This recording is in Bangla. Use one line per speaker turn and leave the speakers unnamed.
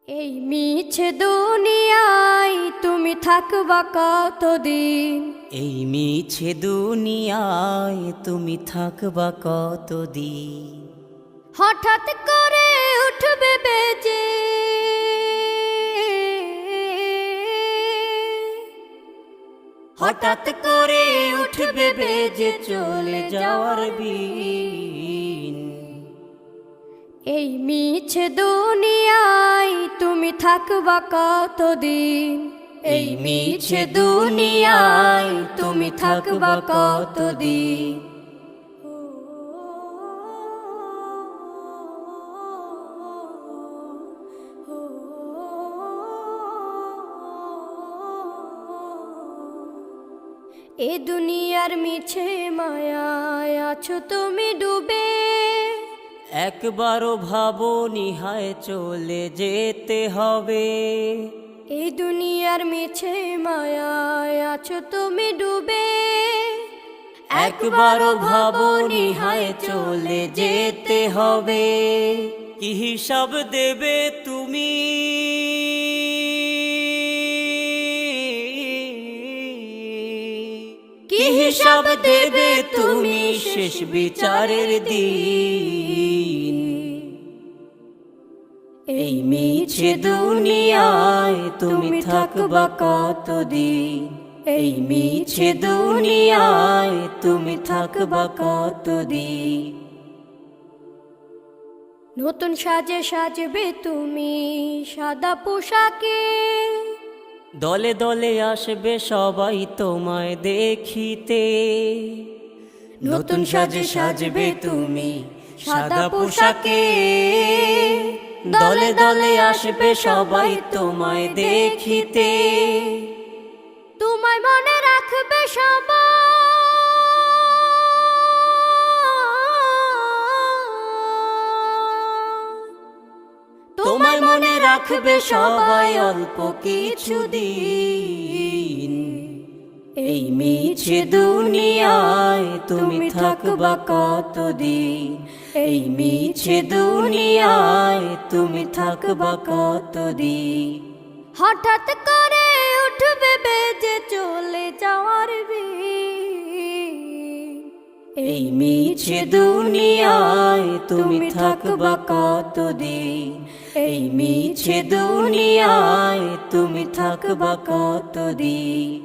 এই মিছে দুনিয়ায় তুমি থাকবা কতদিন?
এই মিছে দুনিয়ায় তুমি থাকবা কতদিন?
হঠাৎ করে উঠবে বেজে
হঠাৎ করে উঠবে বেজে চলে যাওয়ার বিন।
এই মিছে দুনিয়ায় তুমি থাকবা কতদিন?
এই মিছে দুনিয়ায় তুমি থাকবা কতদিন?
এ দুনিয়ার মিছে মায়ায় আছো তুমি ডুবে,
একবারও ভাবো নিহায় চলে যেতে হবে।
এই দুনিয়ার মিছে মায়ায় আছো তুমি ডুবে,
একবারও ভাবো নিহায় চলে যেতে হবে। কি হিসাব দেবে তুমি? কি হিসাব দেবে তুমি শেষ বিচারের দিন? এই মিছে দুনিয়ায় তুমি থাকবা কতদিন? এই মিছে দুনিয়ায় তুমি থাকবা কতদিন?
নতুন সাজে সাজবে তুমি সাদা পোশাকে,
দলে দলে আসবে সবাই তোমায় দেখিতে। নতুন সাজে সাজবে তুমি সাদা পোশাকে, দলে দলে আসবে সবাই তোমায় দেখিতে।
তোমায় মনে রাখবে সবাই,
তোমায় মনে রাখবে সবাই অল্প কিছুদিন। এই মিছে দুনিয়ায় তুমি থাকবা কতদিন? এই মিছে দুনিয়ায় তুমি থাকবা কতদিন?
হঠাৎ করে উঠবে বেজে চলে যাওয়ার বিন।
এই মিছে দুনিয়ায় তুমি থাকবা কতদিন? এই মিছে দুনিয়ায় তুমি থাকবা কতদিন?